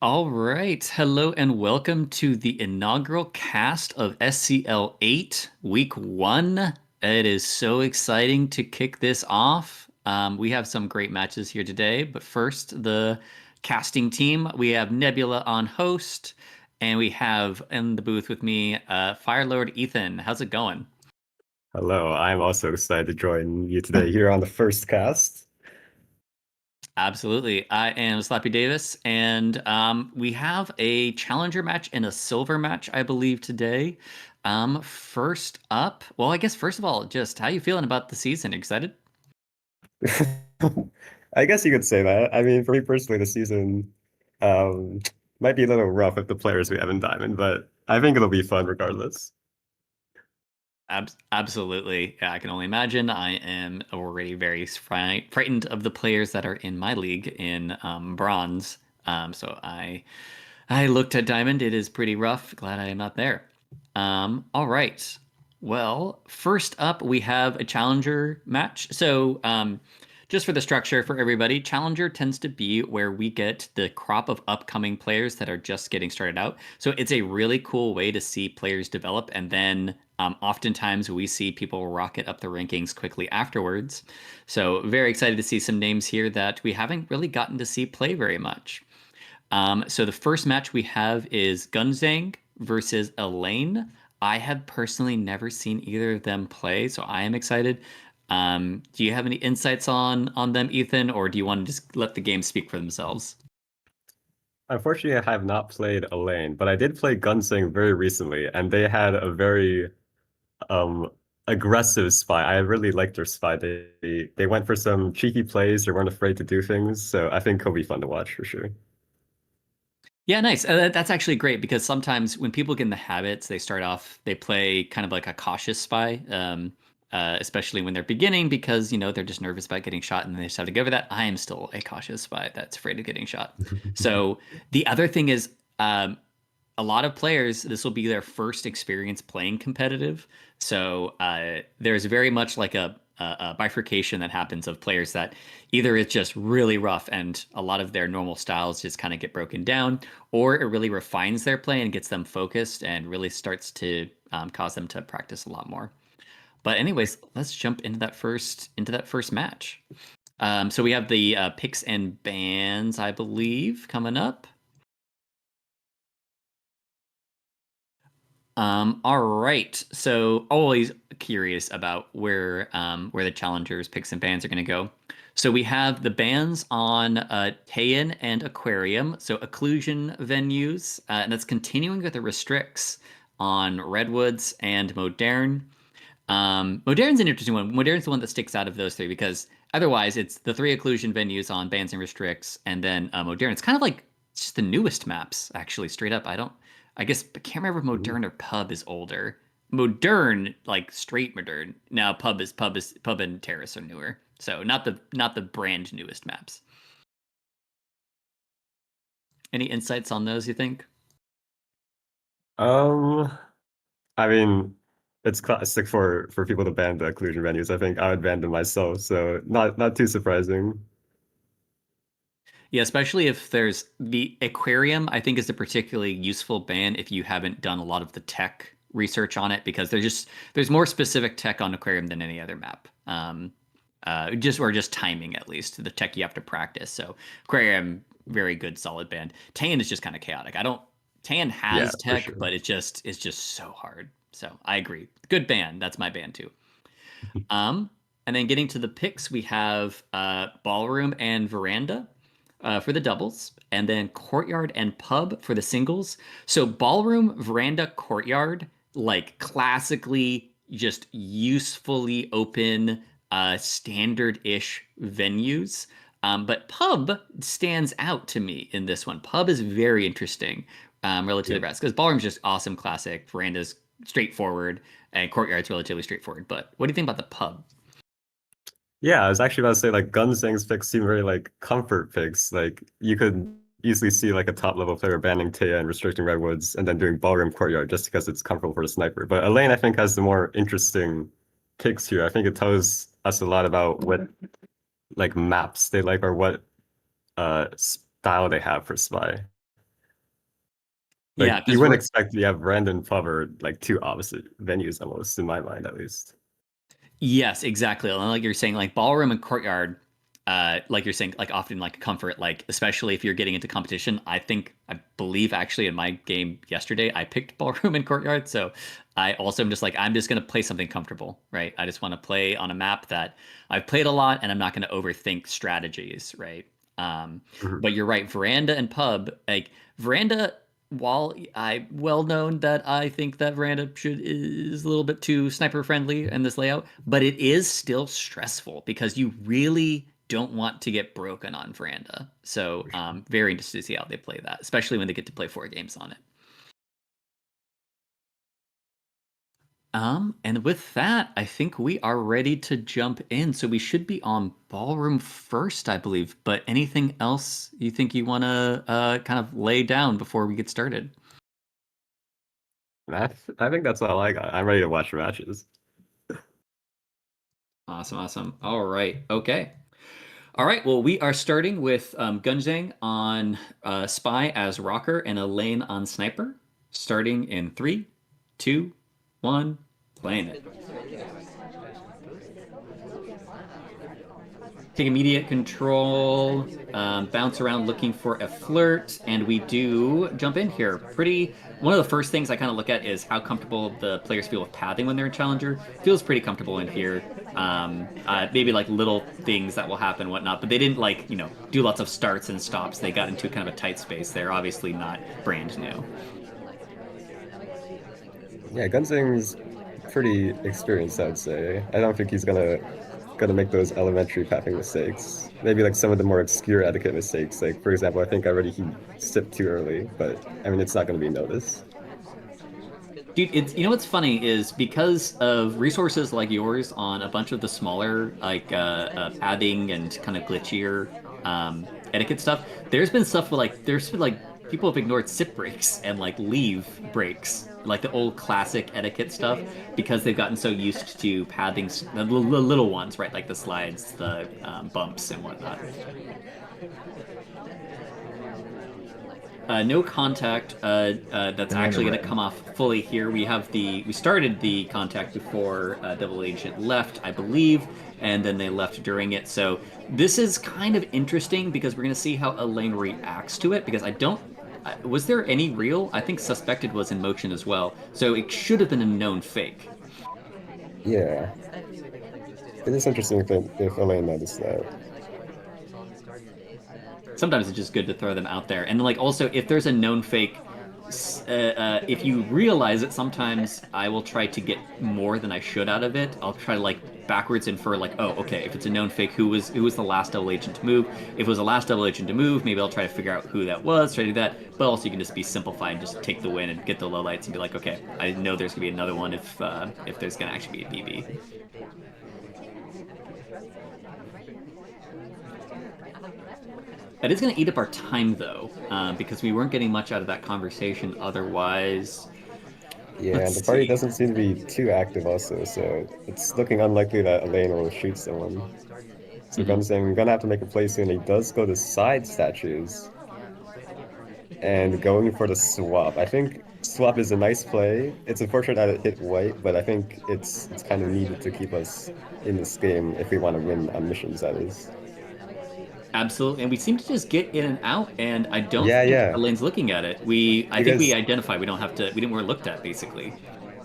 All right. Hello and welcome to the inaugural cast of SCL8 Week 1. It is so exciting to kick this off. We have some great matches here today, but first, the casting team. We have Nebula on host, and we have in the booth with me, Fire Lord Ethan. How's it going? Hello, I'm also excited to join you today here on the first cast. Absolutely. I am Slappy Davis, and we have a challenger match and a silver match, I believe, today. First up, well, I guess first of all, just how you feeling about the season? Excited? I guess you could say that. I mean, for me personally, the season um, might be a little rough with the players we have in Diamond, but I think it'll be fun regardless. Absolutely. Yeah, I can only imagine. I am already very frightened of the players that are in my league in bronze. So I looked at Diamond. It is pretty rough. Glad I am not there. All right. Well, first up, we have a challenger match. So, just for the structure for everybody, challenger tends to be where we get the crop of upcoming players that are just getting started out. So it's a really cool way to see players develop, and then oftentimes we see people rocket up the rankings quickly afterwards. So very excited to see some names here that we haven't really gotten to see play very much. So the first match we have is Gunxang versus Elaine. I have personally never seen either of them play, so I am excited. Do you have any insights on them, Ethan, or do you want to just let the game speak for themselves? Unfortunately, I have not played Elaine, but I did play Gunsing very recently, and they had a very um, aggressive spy. I really liked their spy. They went for some cheeky plays. They weren't afraid to do things, so I think it'll be fun to watch for sure. Yeah, nice. That's actually great because sometimes when people get in the habits, they start off, they play kind of like a cautious spy, especially when they're beginning because, they're just nervous about getting shot and they just have to go over that. I am still a cautious spy that's afraid of getting shot. So the other thing is, a lot of players, this will be their first experience playing competitive. So there's very much like a bifurcation that happens of players that either it's just really rough and a lot of their normal styles just kind of get broken down, or it really refines their play and gets them focused and really starts to cause them to practice a lot more. But anyways, let's jump into that first match. So we have the picks and bans, I believe, coming up. All right. So always curious about where the challengers picks and bans are going to go. So we have the bans on Taiyan and Aquarium, so occlusion venues, and that's continuing with the restricts on Redwoods and Modern. Modern's an interesting one. Modern's the one that sticks out of those three because otherwise it's the three occlusion venues on bans and restricts, and then Modern. It's kind of like just the newest maps, actually, straight up. I guess I can't remember if Ooh. Modern or Pub is older. Modern, like straight Modern. Now Pub and Terrace are newer. So not the brand newest maps. Any insights on those, you think? Um, I mean, it's classic for people to ban the occlusion venues. I think I would ban them myself, so not too surprising. Yeah, especially if there's the aquarium, I think is a particularly useful ban if you haven't done a lot of the tech research on it because there's more specific tech on aquarium than any other map. Just timing at least the tech you have to practice. So aquarium, very good solid ban. Tan is just kind of chaotic. I don't Tan Yeah, has for tech, sure. but it's just so hard. So I agree. Good ban. That's my ban too. Um, and then getting to the picks, we have Ballroom and Veranda for the doubles, and then Courtyard and Pub for the singles. So Ballroom, Veranda, Courtyard, like classically just usefully open, standard-ish venues. But Pub stands out to me in this one. Pub is very interesting relative to Yeah. the rest because Ballroom's just awesome, classic. Veranda's straightforward, and Courtyard's relatively straightforward. But what do you think about the Pub? Yeah, I was actually about to say like Gunsing's picks seem very like comfort picks. Like you could easily see like a top level player banning Taya and restricting Redwoods and then doing Ballroom Courtyard just because it's comfortable for a sniper. But Elaine, I think, has the more interesting picks here. I think it tells us a lot about what like maps they like or what style they have for spy. Like Yeah, you because wouldn't we're expect to have Veranda and pub are like two opposite venues almost, in my mind at least. yes, exactly. And like you're saying, like ballroom and courtyard, like you're saying, like often like comfort, like especially if you're getting into competition. I believe actually in my game yesterday, I picked ballroom and courtyard. So I also am just like I'm just gonna play something comfortable, right? I just want to play on a map that I've played a lot, and I'm not gonna overthink strategies, right? Um, Mhm. but you're right, veranda and pub, like veranda while I well known that I think that Veranda should is a little bit too sniper friendly in this layout, but it is still stressful because you really don't want to get broken on Veranda. So very interested to see how they play that, especially when they get to play 4 games on it. And with that, I think we are ready to jump in. So we should be on ballroom first, I believe. But anything else you think you want to kind of lay down before we get started? I think that's all I got. I'm ready to watch matches. Awesome, awesome. All right. Okay. All right. Well, we are starting with Gunxang on Spy as Rocker and Elaine on Sniper. Starting in 3, 2, 1, playing it. Take immediate control, bounce around looking for a flirt, and we do jump in here. One of the first things I kind of look at is how comfortable the players feel with pathing when they're in Challenger. Feels pretty comfortable in here. Maybe like little things that will happen, and whatnot, but they didn't like, do lots of starts and stops. They got into kind of a tight space. They're obviously not brand new. Yeah, Gunzing's pretty experienced, I would say. I don't think he's gonna make those elementary pathing mistakes. Maybe like some of the more obscure etiquette mistakes. Like for example, I think already he sipped too early, but I mean it's not gonna be noticed. Dude, it's what's funny is because of resources like yours on a bunch of the smaller like padding and kind of glitchier etiquette stuff. There's been like people have ignored sip breaks and like leave breaks, like the old classic etiquette stuff, because they've gotten so used to padding the little ones, right? Like the slides, the bumps and whatnot. No contact. That's Banana actually going to red. come off fully here. We started the contact before Double Agent left, I believe, and then they left during it. So this is kind of interesting because we're going to see how Elaine reacts to it. Because I don't. Was there any real? I think suspected was in motion as well. So it should have been a known fake. Yeah, it is interesting if Elaine noticed that. Sometimes it's just good to throw them out there. And like also, if there's a known fake, if you realize it, sometimes I will try to get more than I should out of it. I'll try to like backwards infer like, oh, okay, if it's a known fake, who was the last double agent to move? If it was the last double agent to move, maybe I'll try to figure out who that was, try to do that. But also, you can just be simplified and just take the win and get the lowlights and be like, okay, I know there's gonna be another one if there's gonna actually be a BB. That is going to eat up our time, though, because we weren't getting much out of that conversation otherwise. Yeah, Let's and the party see. doesn't seem to be too active also, so it's looking unlikely that Elaine will shoot someone. So Mhm. Gunzing gonna have to make a play soon. He does go to side statues and going for the swap. I think swap is a nice play. It's unfortunate that it hit white, but I think it's kind of needed to keep us in this game if we want to win on missions, that is. Absolutely. And we seem to just get in and out, and I don't Yeah, think yeah. Elaine's looking at it. I think we Because identify. We don't have to, we didn't we're looked at, basically.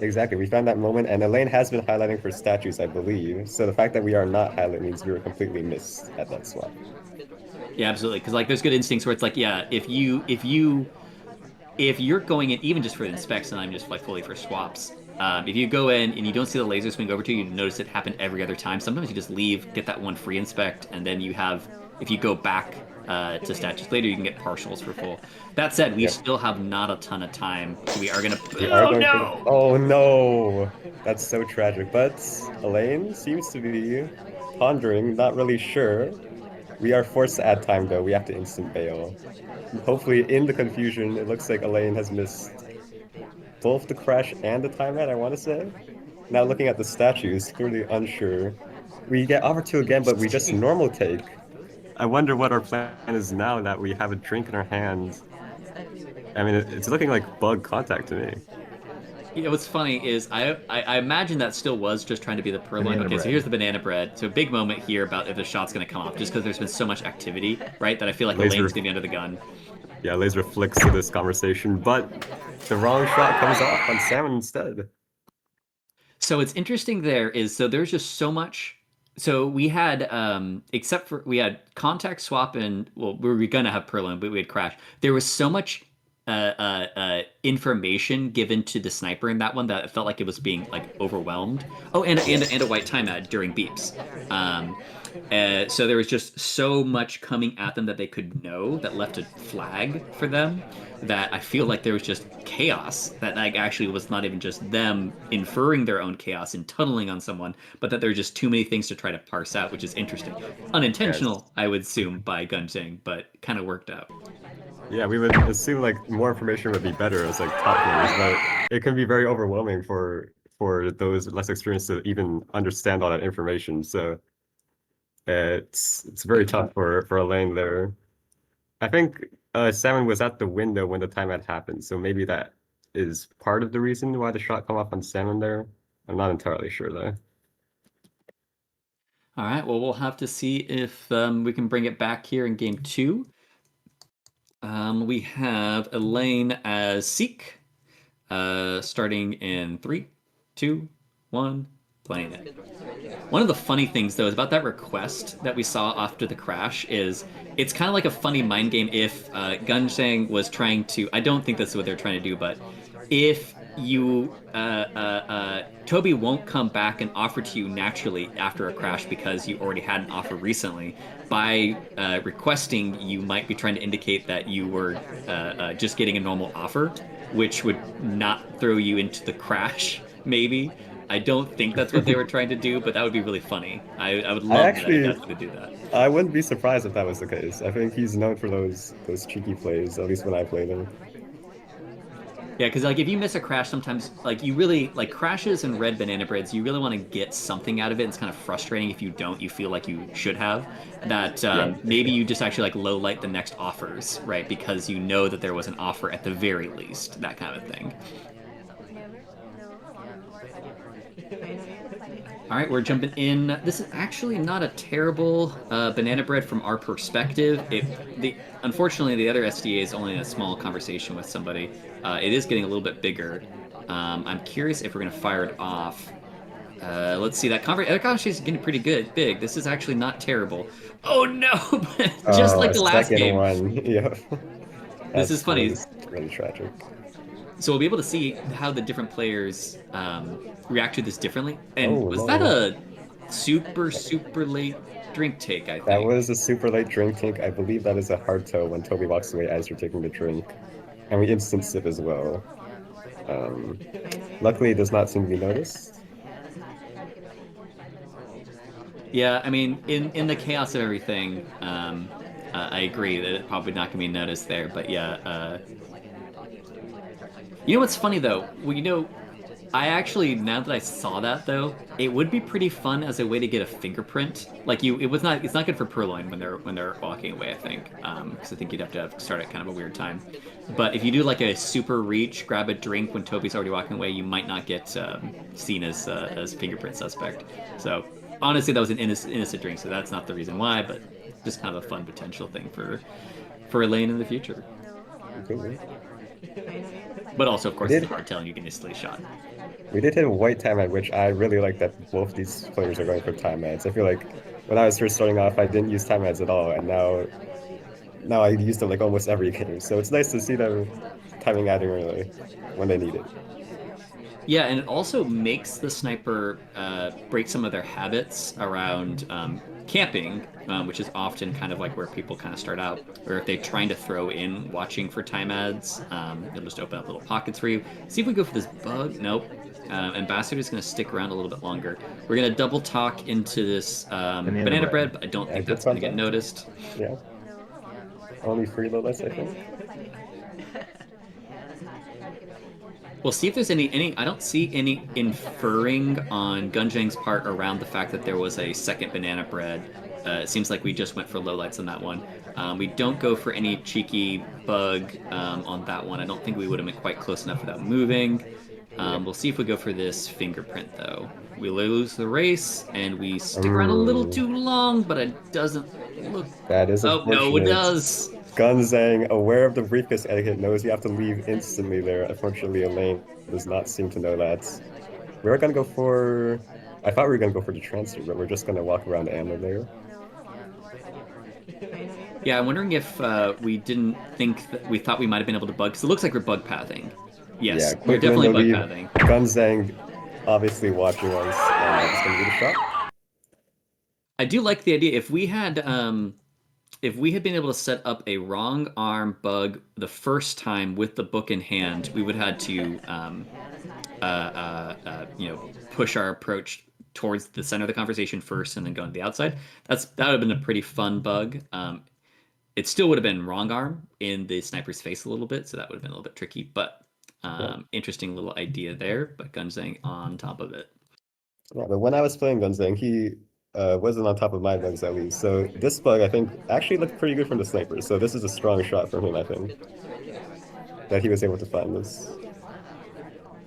exactly, we found that moment, and Elaine has been highlighting for statues, I believe. So the fact that we are not highlighting means we were completely missed at that swap. Yeah, absolutely. Because like there's good instincts where it's like, yeah, if you're going in even just for the inspects, and I'm just like fully for swaps. If you go in and you don't see the laser swing over to you, you notice it happen every other time. Sometimes you just leave, get that one free inspect, and then if you go back to statues later, you can get partials for full. That said, we Yep. still have not a ton of time, so we are gonna. We are Oh going for the. no! Oh no! That's so tragic. But Elaine seems to be pondering, not really sure. We are forced to add time though. We have to instant bail. Hopefully, in the confusion, it looks like Elaine has missed both the crash and the timeout, I want to say. Now looking at the statues, clearly unsure. We get offer two again, but we just normal take. I wonder what our plan is now that we have a drink in our hands. I mean, it's looking like bug contact to me. You know, what's funny is I imagine that still was just trying to be the purloin. Banana Okay, so bread. here's the banana bread. So big moment here about if the shot's going to come off, just because there's been so much activity, right? That I feel like Elaine's Laser, going to be under the gun. yeah, laser flicks to this conversation, but the wrong shot comes off on Salmon instead. So it's interesting there is so there's just so much. So we had except for we had contact swap and well we were gonna have purloin, but we had crash. There was so much information given to the sniper in that one that it felt like it was being like overwhelmed. Oh, and a white time ad during beeps. Um, so there was just so much coming at them that they could know that left a flag for them that I feel like there was just chaos that like actually was not even just them inferring their own chaos and tunneling on someone, but that there were just too many things to try to parse out, which is interesting. Yes. Unintentional, I would assume, by Gunxang, but kind of worked out. Yeah, we would assume like more information would be better as like top players, but it can be very overwhelming for those less experienced to even understand all that information. So it's very tough for Elaine there. I think Salmon was at the window when the time had happened, so maybe that is part of the reason why the shot come off on Salmon there. I'm not entirely sure though. All right, well, we'll have to see if we can bring it back here in game two. We have Elaine as Seek, starting in three, two, one, playing it. One of the funny things, though, is about that request that we saw after the crash is it's kind of like a funny mind game if Gunxang was trying to. I don't think that's what they're trying to do, but if you Toby won't come back and offer to you naturally after a crash because you already had an offer recently. By requesting, you might be trying to indicate that you were just getting a normal offer, which would not throw you into the crash, maybe. I don't think that's what they were trying to do, but that would be really funny. I would I love that if actually that's going to do that. I wouldn't be surprised if that was the case. I think he's known for those cheeky plays, at least when I play them. Yeah, because like if you miss a crash, sometimes like you really like crashes and red banana breads. You really want to get something out of it. It's kind of frustrating if you don't. You feel like you should have. That Yeah. maybe you just actually like low light the next offers, right? Because you know that there was an offer at the very least. That kind of thing. All right, we're jumping in. This is actually not a terrible banana bread from our perspective. Unfortunately, the other SDA is only in a small conversation with somebody. It is getting a little bit bigger. I'm curious if we're going to fire it off. Let's see. That conversation is getting pretty good, big. This is actually not terrible. Oh no! Just like A the last second game. one. Yeah. This is That funny. is really tragic. So we'll be able to see how the different players react to this differently. And Oh was that no. a super late drink take? I That think. was a super late drink take. I believe that is a hard toe when Toby walks away as you're taking the drink. And we instant sip as well. Um, Luckily, it does not seem to be noticed. Yeah, I mean, in the chaos of everything, I agree that it's probably not going to be noticed there. But yeah, you know what's funny though? Well, you know, I actually now that I saw that though, it would be pretty fun as a way to get a fingerprint. Like you, it was not. It's not good for purloin when they're walking away. I think because I think you'd have to start at kind of a weird time. But if you do like a super reach, grab a drink when Toby's already walking away, you might not get seen as fingerprint suspect. So honestly, that was an innocent drink, so that's not the reason why. But just kind of a fun potential thing for Elaine in the future. Completely. But also, of We course, it's did hard telling you can instantly shot. we did hit a white time at which I really like that both these players are going for time ads. I feel like when I was first starting off, I didn't use time ads at all, and now I use them like almost every game. So it's nice to see them timing adding early when they need it. Yeah, and it also makes the sniper break some of their habits around camping, which is often kind of like where people kind of start out. Or if they're trying to throw in watching for time ads, they'll just open up little pockets for you. See if we go for this bug. Nope. Ambassador is going to stick around a little bit longer. We're going to double talk into this Banana banana bread. bread, but I don't Yeah, think good that's going to get contact. noticed. Yeah. Only free Lolas, I think. We'll see if there's any. I don't see any inferring on Gunjang's part around the fact that there was a second banana bread. It seems like we just went for lowlights on that one. We don't go for any cheeky bug on that one. I don't think we would have been quite close enough without moving. Yeah. We'll see if we go for this fingerprint, though. We lose the race, and we stick around a little Mm, too long, but it doesn't look... that is Oh, no, it unfortunate. does! Gunzang, aware of the briefcase etiquette, knows you have to leave instantly there. Unfortunately, Elaine does not seem to know that. We're gonna go for. I thought we were gonna go for the transfer, but we're just gonna walk around the ammo layer. Yeah, I'm wondering if we didn't think that we thought we might have been able to bug, because it looks like we're bug pathing. Yeah, Yes, we're quick definitely window bug leave. pathing. Gunzang obviously watching us, and that's gonna be the shot. I do like the idea. If we had been able to set up a wrong arm bug the first time with the book in hand, we would have had to push our approach towards the center of the conversation first and then go on the outside. That would have been a pretty fun bug. It still would have been wrong arm in the sniper's face a little bit, so that would have been a little bit tricky, but Yeah. interesting little idea there, but Gunzang on top of it. Yeah, but when I was playing Gunzang, he wasn't on top of my bugs at least. So this bug, I think, actually looked pretty good from the sniper. So this is a strong shot from him, I think, that he was able to find this.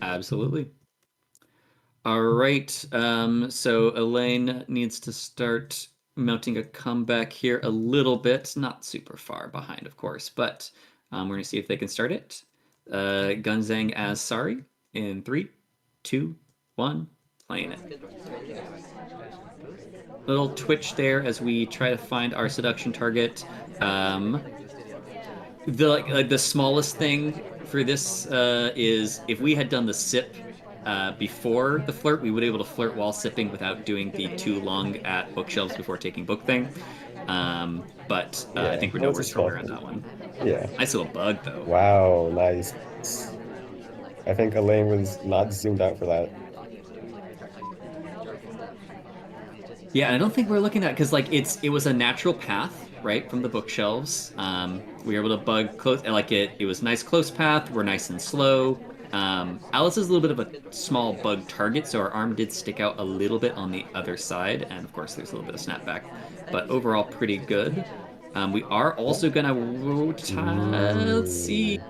Absolutely. All right. So Elaine needs to start mounting a comeback here a little bit, not super far behind, of course, but we're going to see if they can start it. Gunzang as sorry in 3, 2, 1, playing it. Little twitch there as we try to find our seduction target. The smallest thing for this is if we had done the sip before the flirt, we would be able to flirt while sipping without doing the too long at bookshelves before taking book thing. But I Yeah, think we're well, it's nowhere a small stronger on that thing. one. Yeah. Nice little bug though. Wow, nice. I think Elaine was not zoomed out for that. Yeah, and I don't think we're looking at because like it was a natural path right from the bookshelves. We were able to bug close and like it was nice close path. We're nice and slow. Alice is a little bit of a small bug target, so our arm did stick out a little bit on the other side, and of course there's a little bit of snapback, but overall pretty good. We are Oh. also gonna let's see. Mm.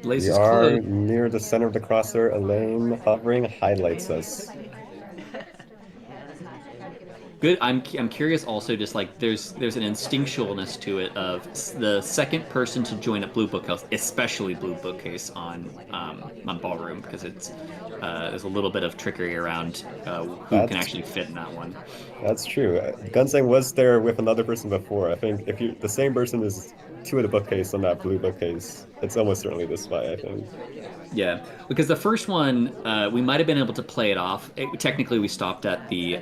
We Laser's close. are near the center of the crosshair. Elaine hovering highlights us. Good. I'm curious also just like there's an instinctualness to it of the second person to join a blue bookcase, especially blue bookcase on Ballroom because it's there's a little bit of trickery around who can That's actually fit in that one. that's true. Gunsang was there with another person before. I think if you the same person is two of the bookcase on that blue bookcase, it's almost certainly this way, I think. Yeah, because the first one we might have been able to play it off. Technically, we stopped at the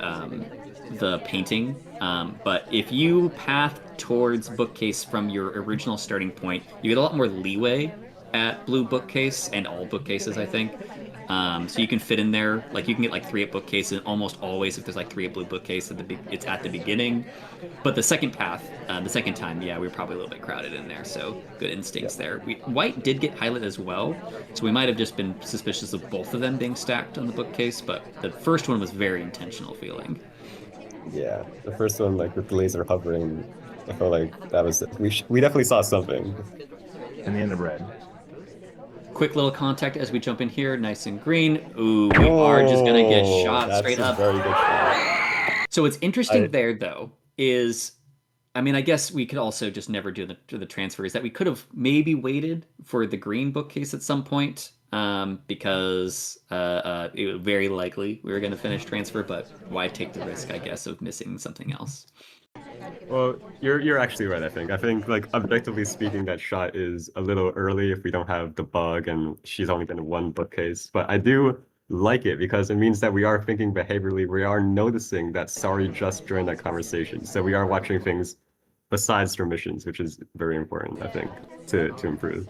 painting, but if you path towards bookcase from your original starting point, you get a lot more leeway at blue bookcase and all bookcases, I think. So you can fit in there, like you can get like 3 at bookcase, and almost always if there's like 3 at blue bookcase, it's at the beginning. But the second path, the second time, yeah, we were probably a little bit crowded in there, so good Yeah. instincts there. White did get highlight as well, so we might have just been suspicious of both of them being stacked on the bookcase, but the first one was very intentional feeling. Yeah. The first one, like with the laser hovering, I felt like that was it. We definitely saw something. And the end of red. Quick little contact as we jump in here, nice and green. Ooh, we are just gonna get Oh, shot that's straight a up. very good shot. So what's interesting I there, though, is I mean, I guess we could also just never do the transfer. Is that we could have maybe waited for the green bookcase at some point, because it was very likely we were going to finish transfer, but why take the risk, I guess, of missing something else? Well, you're actually right, I think. I think like objectively speaking, that shot is a little early if we don't have the bug and she's only been in one bookcase. But I do like it because it means that we are thinking behaviorally, we are noticing that Sari just joined that conversation. So we are watching things besides her missions, which is very important, I think, to improve.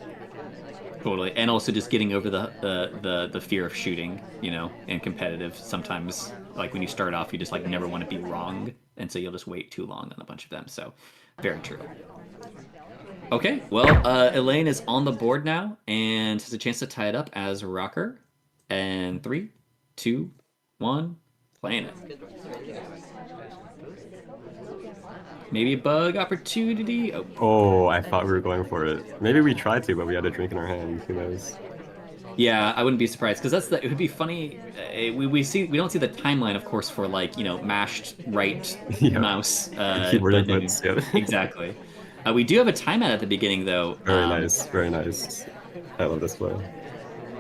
Totally, and also just getting over the fear of shooting, and competitive. Sometimes, like when you start off, you just like never want to be wrong, and so you'll just wait too long on a bunch of them. So, very true. Okay, well, Elaine is on the board now and has a chance to tie it up as rocker. And 3, 2, 1, playing it. Maybe a bug opportunity. Oh, Oh, I thought we were going for it. Maybe we tried to, but we had a drink in our hand. Who knows? yeah, I wouldn't be surprised because it would be funny. We don't see the timeline, of course, for like mashed right Yeah, mouse, the keyboard but then inputs. Yeah. exactly. We do have a timeout at the beginning though. Very nice. Very nice. I love this play.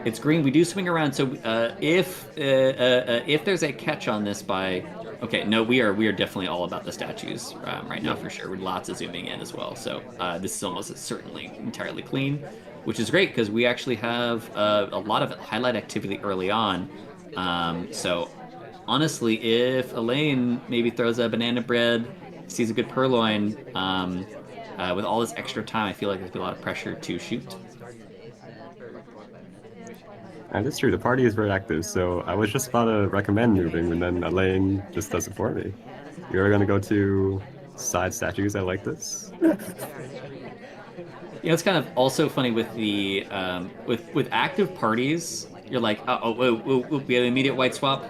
It's green. We do swing around. So if there's a catch on this by, okay, no, we are definitely all about the statues right now Yeah. for sure. With lots of zooming in as well. So this is almost certainly entirely clean, which is great because we actually have a lot of highlight activity early on. So honestly, if Elaine maybe throws a banana bread, sees a good purloin, with all this extra time, I feel like there's a lot of pressure to shoot. And it's true, the party is very active, so I was just about to recommend moving, and then Elaine just does it for me. We are going to go to side statues. I like this. It's kind of also funny with the with active parties. You're like, we have an immediate white swap.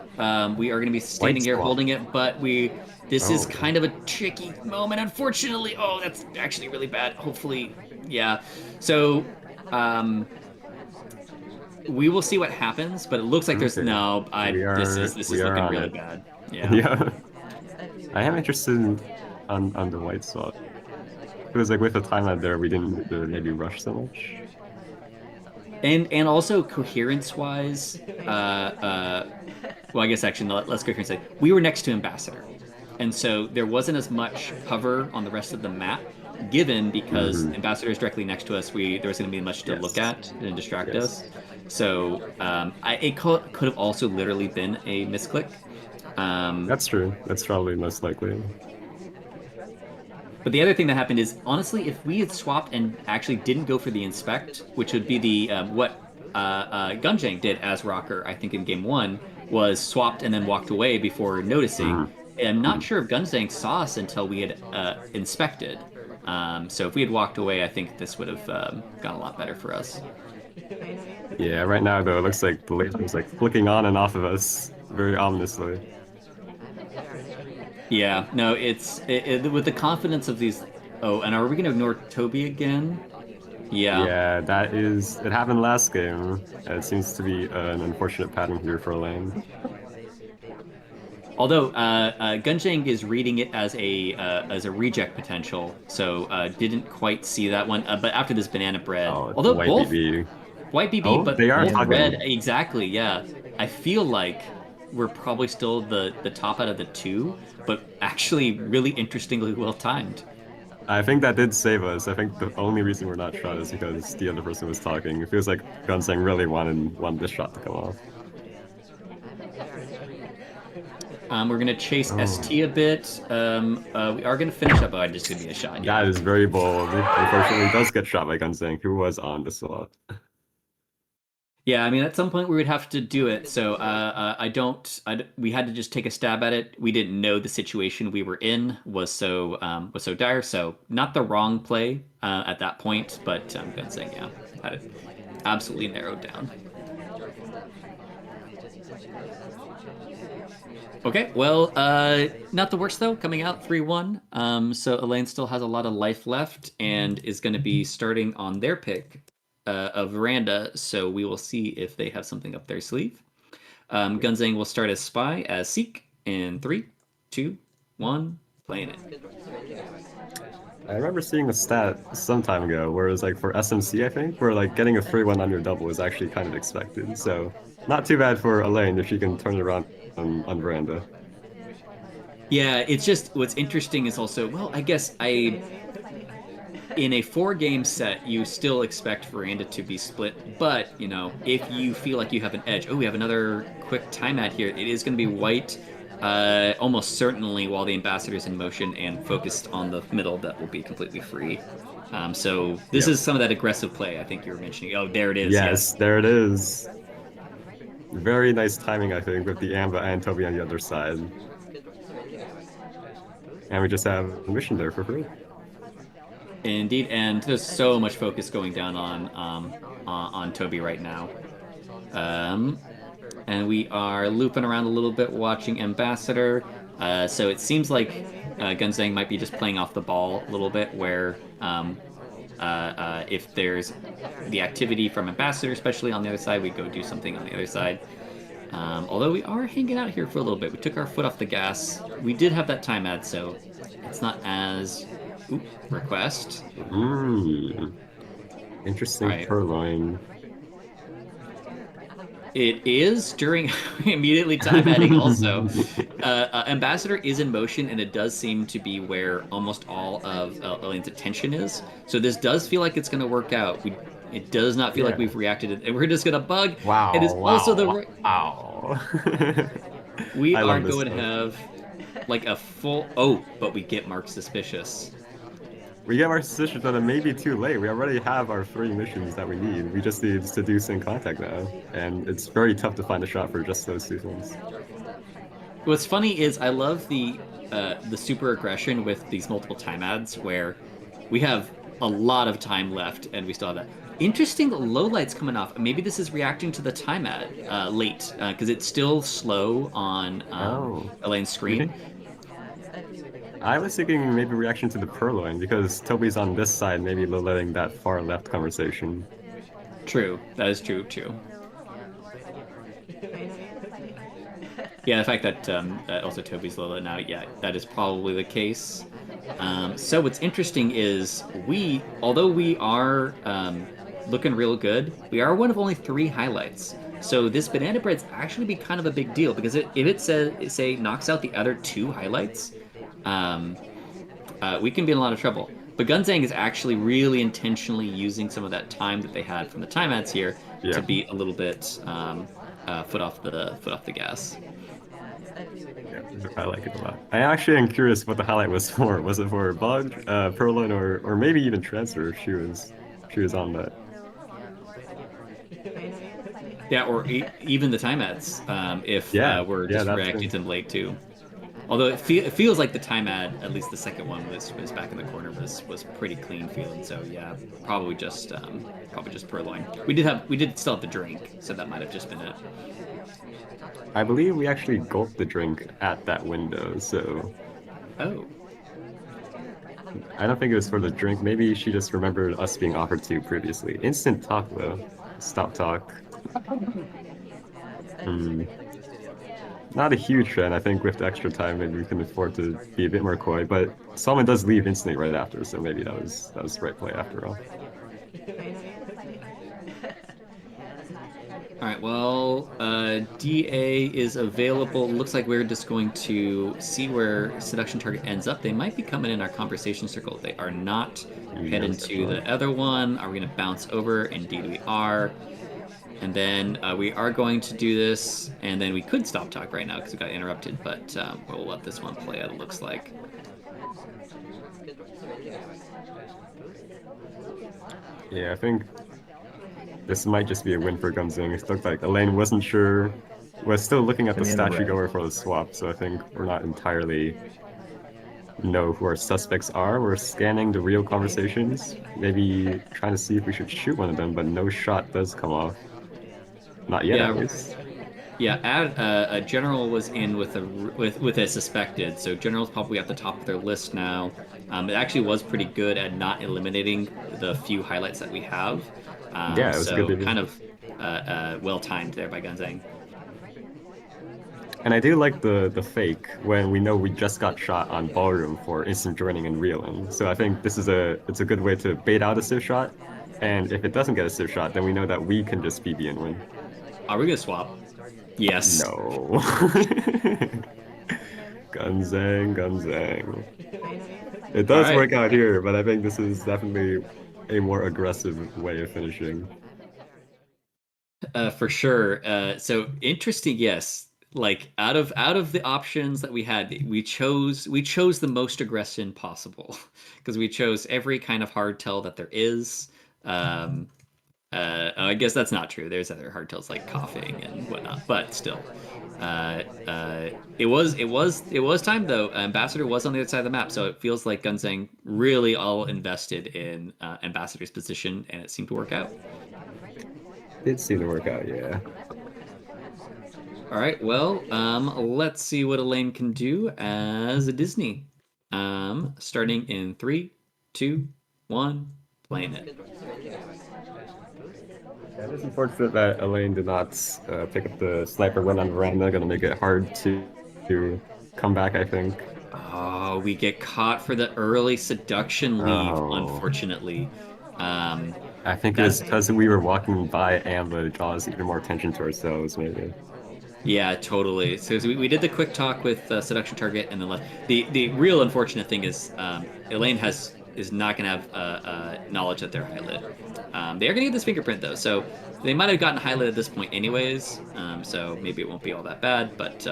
We are going to be White standing here swap. holding it, but this is Oh, kind of a tricky moment, unfortunately. Oh, that's actually really bad. Hopefully, yeah. So, um, we will see what happens, but it looks like there's okay. no. We are This we is are looking on really it. bad. Yeah. Yeah. I am interested on the white swap. Because like with the timeout there, we didn't maybe rush so much. And also coherence wise, well, I guess actually, no, let's go here and say we were next to Ambassador, and so there wasn't as much cover on the rest of the map given because Hmm. Ambassador is directly next to us. There was going to be much to look Yes. at and distract us. Yes. So it could have also literally been a misclick. Um, That's true. That's probably most likely. But the other thing that happened is, honestly, if we had swapped and actually didn't go for the inspect, which would be the what Gunxang did as Rocker, I think in game one, was swapped and then walked away before noticing. Hmm. And I'm not Hmm. sure if Gunxang saw us until we had inspected. So if we had walked away, I think this would have gone a lot better for us. Yeah, right now though, it looks like the laser is like flicking on and off of us very ominously. Yeah, no, with the confidence of these. Oh, and are we going to ignore Toby again? Yeah. Yeah, it happened last game. It seems to be an unfortunate pattern here for Elaine. Although Gunjang is reading it as a reject potential, so didn't quite see that one. But after this banana bread, Oh, the although white both BB. white BB, Oh, but they are both Banana red, talking. bread. exactly. Yeah, I feel like we're probably still the top out of the two, but actually really interestingly well timed. I think that did save us. I think the only reason we're not shot is because the other person was talking. It feels like Gunsang really wanted this shot to come off. We're gonna chase Oh, ST a bit. We are gonna finish up. Oh, I just gonna be a shot. that Yeah. is very bold. Unfortunately, he does get shot by Gunsang, who was on this a lot. Yeah, I mean, at some point we would have to do it. So we had to just take a stab at it. We didn't know the situation we were in was so dire. So not the wrong play at that point, but Gunsing, yeah, had it absolutely narrowed down. Okay, well, not the worst though. Coming out 3-1. So Elaine still has a lot of life left and is going to be starting on their pick of Veranda. So we will see if they have something up their sleeve. Gunzang will start as Spy as Seek in 3, 2, 1, playing it. I remember seeing a stat some time ago where it was like for SMC, I think, where like getting a 3-1 on your double was actually kind of expected. So not too bad for Elaine if she can turn it around on Veranda. Yeah, it's just what's interesting is also, well, I guess in a 4 game set, you still expect Veranda to be split, but if you feel like you have an edge, oh, we have another quick timeout here. It is going to be white, almost certainly while the ambassador's in motion and focused on the middle, that will be completely free. So this Yep. is some of that aggressive play I think you were mentioning. Oh, there it is. Yes, Yes. there it is. Very nice timing, I think, with the Amba and Toby on the other side. And we just have a mission there for free. Indeed, and there's so much focus going down on Toby right now. Um, and we are looping around a little bit, watching Ambassador. So it seems like Gunxang might be just playing off the ball a little bit, where if there's the activity from Ambassador, especially on the other side, we go do something on the other side. Although we are hanging out here for a little bit. We took our foot off the gas. We did have that time ad, so it's not as... Oop, request. Mm, All interesting right. purloin. It is during immediately time adding also. Ambassador is in motion, and it does seem to be where almost all of Elaine's attention is. So this does feel like it's going to work out. It does not feel like Yeah. we've reacted, and we're just going to bug. It Wow, is also the wow, wow. we I are love this going to stuff. have like a full. Oh, but we get marked suspicious. We get our suspicion that it may be too late. We already have our 3 missions that we need. We just need to do sync contact now. And it's very tough to find a shot for just those 2 things. What's funny is I love the super aggression with these multiple time ads where we have a lot of time left and we still have that. Interesting lowlights coming off. Maybe this is reacting to the time ad late because it's still slow on Oh, Elaine's you screen. think? I was thinking maybe reaction to the purloin because Toby's on this side, maybe letting that far left conversation. True, that is true too. Yeah, the fact that also Toby's low now, yeah, that is probably the case. So what's interesting is although we are looking real good, we are one of only 3 highlights. So this banana bread's actually be kind of a big deal because if it says say knocks out the other 2 highlights, um, we can be in a lot of trouble. But Gunzang is actually really intentionally using some of that time that they had from the time ads here Yeah. to be a little bit foot off the gas. Yeah, I like it a lot. I actually am curious what the highlight was for. Was it for Bug, Purloin, or maybe even Transfer if she was on that. Yeah, or even the time ads, if Yeah, we're yeah, just that's reacting good. to them late too. Although it feels like the time ad, at least the second one was back in the corner was pretty clean feeling. So yeah, probably just purloin. We did still have the drink, so that might have just been it. I believe we actually gulped the drink at that window, so Oh, I don't think it was for the drink. Maybe she just remembered us being offered to previously. Instant talk though. Stop talk. Hmm. Not a huge fan. I think with the extra time, maybe we can afford to be a bit more coy. But Solomon does leave instantly right after, so maybe that was the right play after all. all right. Well, DA is available. Looks like we're just going to see where seduction target ends up. They might be coming in our conversation circle. They are not. Head No into circle. the other one. Are we going to bounce over? Indeed, we are. And then we are going to do this, and then we could stop talk right now because we got interrupted, but we'll let this one play out, it looks like. Yeah, I think this might just be a win for Gunzing. It looked like Elaine wasn't sure. We're still looking at the And the statue red. goer for the swap, so I think we're not entirely know who our suspects are. We're scanning the real conversations, maybe trying to see if we should shoot one of them, but no shot does come off. Not yet, at Yeah, least. yeah. A general was in with a suspected, so general's probably at the top of their list now. It actually was pretty good at not eliminating the few highlights that we have. Yeah, it was a good So debut. kind of well timed there by Gunzang. And I do like the fake when we know we just got shot on Ballroom for instant joining and reeling. So I think it's a good way to bait out a civ shot. And if it doesn't get a civ shot, then we know that we can just BB and win. Are we gonna swap? Yes. No. Gunzang, Gunzang. It All does right. work out here, but I think this is definitely a more aggressive way of finishing. For sure. So interesting. Yes, like out of the options that we had, we chose the most aggression possible because we chose every kind of hardtail that there is. Um, I guess that's not true. There's other hardtails like coughing and whatnot, but still, it was time though. Ambassador was on the other side of the map, so it feels like Gunzang really all invested in Ambassador's position, and it seemed to work out. Did seem to work out, yeah. All right, well, let's see what Elaine can do as a Disney. Starting in 3, 2, 1, playing it. Yeah, it is unfortunate that Elaine did not pick up the sniper win on Veranda. Gonna make it hard to come back, I think. Oh, we get caught for the early seduction leave, Oh, unfortunately. Um, I think it was that's because we were walking by Amber to draw us even more attention to ourselves, maybe. Yeah, totally. So we did the quick talk with seduction target, and then the real unfortunate thing is Elaine is not going to have knowledge that they're highlit. They are going to get this fingerprint though, so they might have gotten highlighted at this point anyways. So maybe it won't be all that bad. But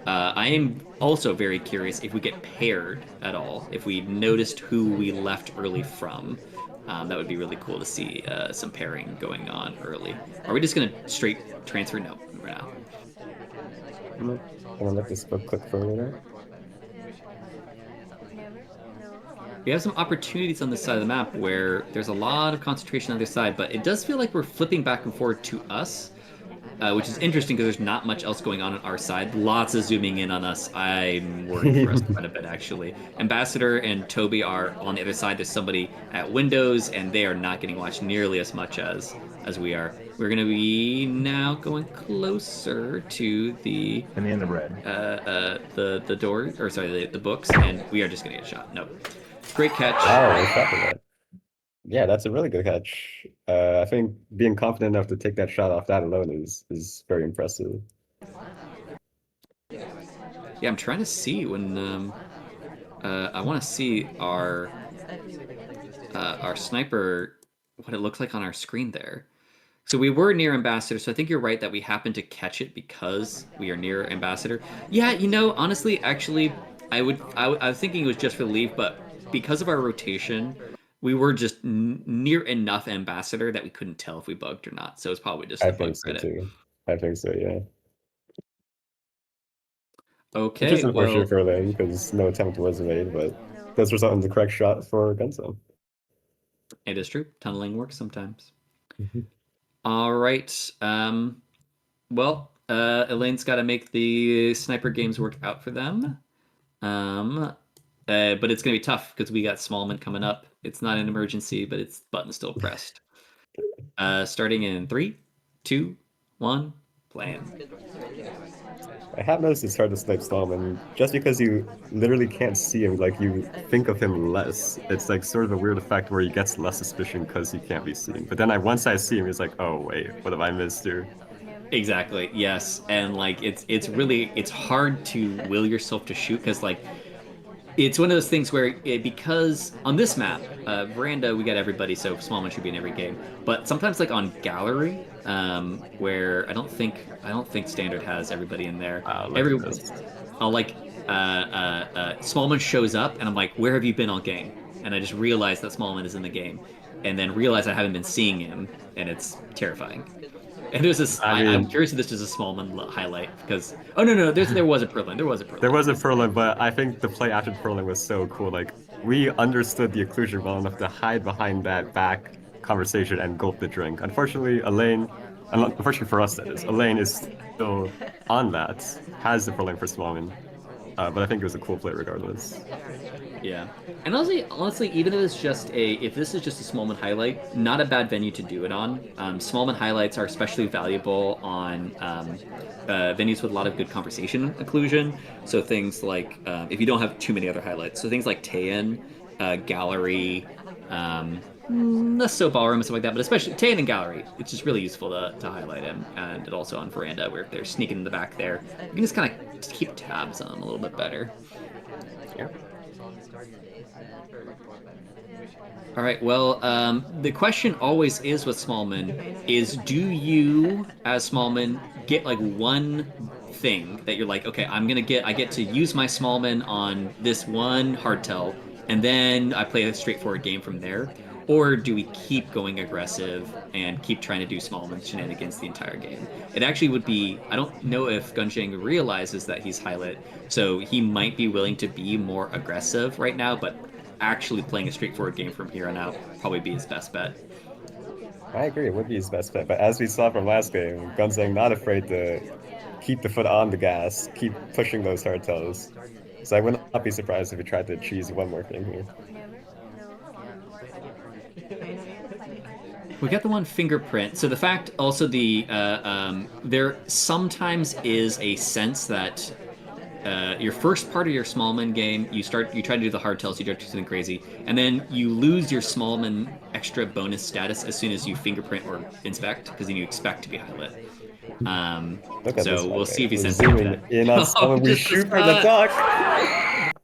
I am also very curious if we get paired at all. If we noticed who we left early from, that would be really cool to see some pairing going on early. Are we just going to straight transfer? No, we're not. I'm gonna let this book click for later. We have some opportunities on this side of the map where there's a lot of concentration on the other side, but it does feel like we're flipping back and forth to us, which is interesting because there's not much else going on our side. Lots of zooming in on us. I'm worried for us quite a bit, actually. Ambassador and Toby are on the other side. There's somebody at windows, and they are not getting watched nearly as much as we are. We're going to be now going closer to the And the red. the door, or sorry, the books, and we are just going to get shot. No. Great catch. Oh, we're stopping that. Yeah, that's a really good catch. I think being confident enough to take that shot off that alone is very impressive. Yeah, I'm trying to see when I want to see our sniper, what it looks like on our screen there. So we were near Ambassador, so I think you're right that we happened to catch it because we are near Ambassador. Yeah, honestly, actually, I was thinking it was just for the leave, but because of our rotation, we were just near enough Ambassador that we couldn't tell if we bugged or not. So it's probably just I a bug think so credit. too. I think so, yeah. Which is Okay, unfortunate well, for Lane because no attempt was made, but does result in the correct shot for Gunxang. it is true. Tunneling works sometimes. Mhm. All right. Well, Elaine's got to make the sniper games work out for them. But it's gonna be tough because we got Smallman coming up. It's not an emergency, but it's button still pressed. Starting in 3, 2, 1, plan. I have noticed it's hard to snipe Stallman just because you literally can't see him, like you think of him less. It's like sort of a weird effect where he gets less suspicion because he can't be seen. But then once I see him, it's like, oh wait, what have I missed here? Exactly. Yes, and like it's hard to will yourself to shoot because like it's one of those things where because on this map, Veranda, we got everybody, so Smallman should be in every game. But sometimes, like on Gallery, where I don't think Standard has everybody in there. Look at Every, this. I'll like, Smallman shows up, and I'm like, where have you been all game? And I just realize that Smallman is in the game, and then realize I haven't been seeing him, and it's terrifying. And there's this. I I'm mean, curious if this is a Smallman highlight because no, there was a Perlin. There was a there Perlin. was a Perlin, but I think the play after Perlin was so cool. Like we understood the occlusion well enough to hide behind that back conversation and gulp the drink. Unfortunately, unfortunately for us, that is, Elaine is still on that, has the Perlin for Smallman. But I think it was a cool play regardless. Yeah, and honestly, even if this is just a Smallman highlight, not a bad venue to do it on. Smallman highlights are especially valuable on venues with a lot of good conversation occlusion. So things like if you don't have too many other highlights, so things like Taeyan, Gallery, less so Ballroom and stuff like that, but especially Taeyan and Gallery, it's just really useful to highlight him, and also on Veranda where if they're sneaking in the back there, you can just kind of keep tabs on them a little bit better. Yeah. All right. Well, the question always is with Smallman is do you, as Smallman, get like one thing that you're like, okay, I get to use my Smallman on this one hardtail, and then I play a straightforward game from there? Or do we keep going aggressive and keep trying to do Smallman shenanigans the entire game? It actually would be, I don't know if Gunxang realizes that he's highlight, so he might be willing to be more aggressive right now, but actually playing a straightforward game from here on out probably be his best bet. I agree, it would be his best bet. But as we saw from last game, Gunzang not afraid to keep the foot on the gas, keep pushing those hardtails. So I would not be surprised if we tried to cheese one more thing here. We got the one fingerprint. So the fact also there sometimes is a sense that your first part of your Smallman game, you try to do the hard tells, you try to do something crazy, and then you lose your Smallman extra bonus status as soon as you fingerprint or inspect, because then you expect to be highlit. Look at this, So by we'll the way. see if he We're sends that. zooming in on Oh, someone. We just the shoot for the spot. duck.